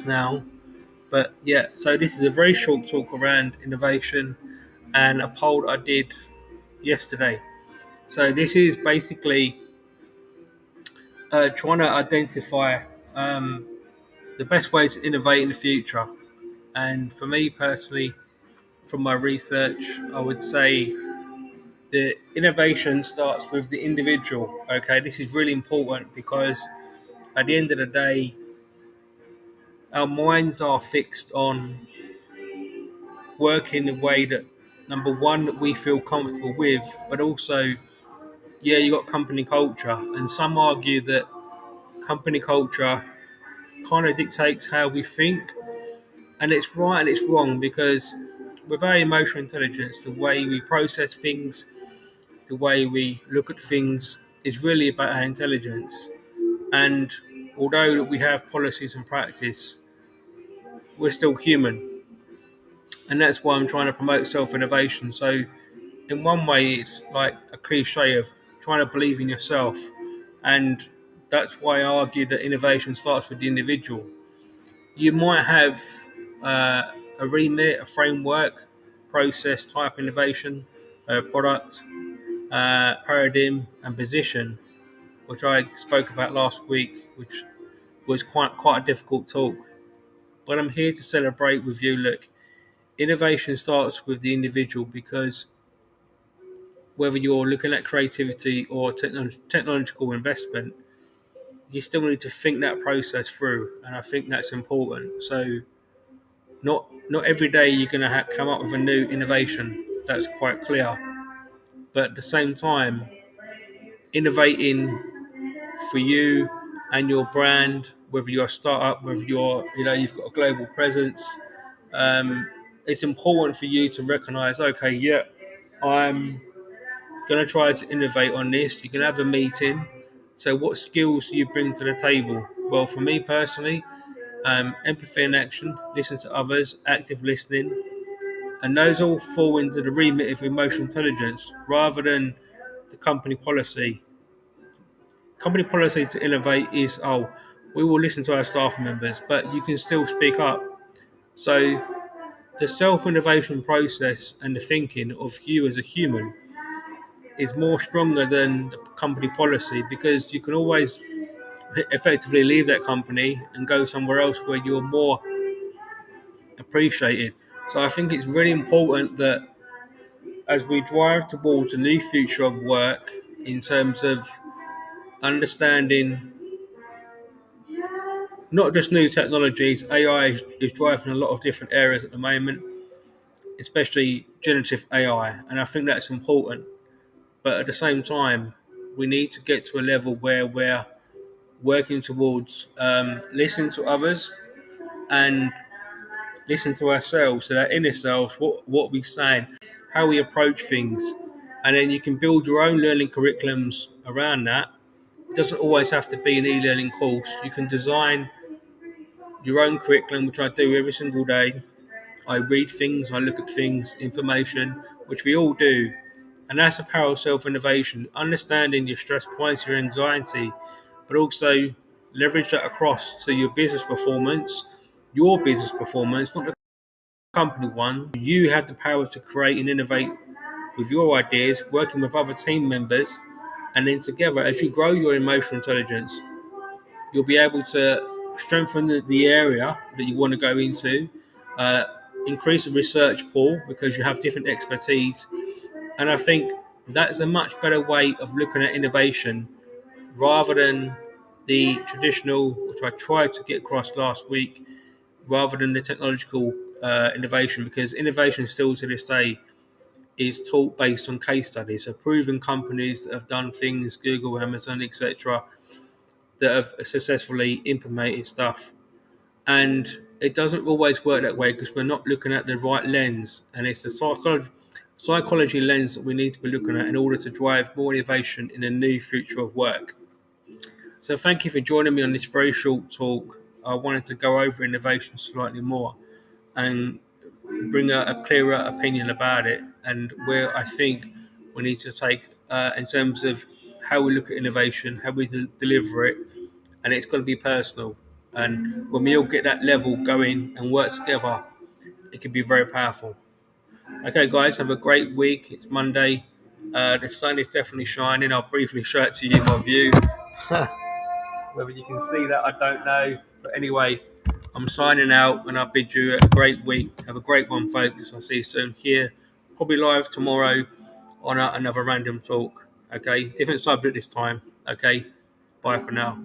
now. But yeah, so this is a very short talk around innovation and a poll I did yesterday. So this is basically trying to identify um, the best way to innovate in the future. And for me personally, from my research, I would say the innovation starts with the individual. Okay, this is really important because at the end of the day, our minds are fixed on working the way that number one that we feel comfortable with, but also you got company culture, and some argue that company culture kind of dictates how we think, and it's right and it's wrong because with our emotional intelligence, the way we process things, the way we look at things is really about our intelligence. And although we have policies and practice, we're still human, and that's why I'm trying to promote self innovation. So in one way, it's like a cliche of trying to believe in yourself. And that's why I argue that innovation starts with the individual. You might have a remit, a framework, process, type innovation, product, paradigm, and position, which I spoke about last week, which was quite a difficult talk. But I'm here to celebrate with you. Look, innovation starts with the individual because whether you're looking at creativity or technological investment, you still need to think that process through, and I think that's important. So, not every day you're going to come up with a new innovation. That's quite clear. But at the same time, innovating for you and your brand, whether you're a startup, whether you've got a global presence, um, it's important for you to recognize, okay, yeah, I'm going to try to innovate on this. You can have a meeting. So, what skills do you bring to the table? Well, for me personally, empathy and action, listen to others, active listening, and those all fall into the remit of emotional intelligence rather than the company policy. Company policy to innovate is, we will listen to our staff members, but you can still speak up. So, the self innovation process and the thinking of you as a human is more stronger than the company policy because you can always effectively leave that company and go somewhere else where you're more appreciated. So I think it's really important that as we drive towards a new future of work in terms of understanding not just new technologies, AI is driving a lot of different areas at the moment, especially generative AI, and I think that's important. But at the same time, we need to get to a level where we're working towards listening to others and listen to ourselves, so that inner selves, what we say, how we approach things, and then you can build your own learning curriculums around that. It doesn't always have to be an e-learning course. You can design your own curriculum, which I do every single day. I read things, I look at things, information, which we all do, and that's the power of self-innovation. Understanding your stress points, your anxiety, but also leverage that across to your business performance, not the company one. You have the power to create and innovate with your ideas, working with other team members, and then together, as you grow your emotional intelligence, you'll be able to strengthen the area that you want to go into, uh, increase the research pool because you have different expertise. And I think that's a much better way of looking at innovation rather than the traditional, which I tried to get across last week, rather than the technological innovation, because innovation still to this day is taught based on case studies, so proven companies that have done things, Google, Amazon, etc., that have successfully implemented stuff. And it doesn't always work that way because we're not looking at the right lens, and it's the psychology lens that we need to be looking at in order to drive more innovation in a new future of work. So thank you for joining me on this very short talk. I wanted to go over innovation slightly more and bring a clearer opinion about it and where I think we need to take in terms of how we look at innovation, how we deliver it, and it's got to be personal. And when we all get that level going and work together, it can be very powerful. Okay, guys, have a great week. It's Monday. The sun is definitely shining. I'll briefly show it to you my view. Whether you can see that, I don't know. But anyway, I'm signing out and I bid you a great week. Have a great one, folks. I'll see you soon here. Probably live tomorrow on another random talk. Okay, different subject this time. Okay, bye for now.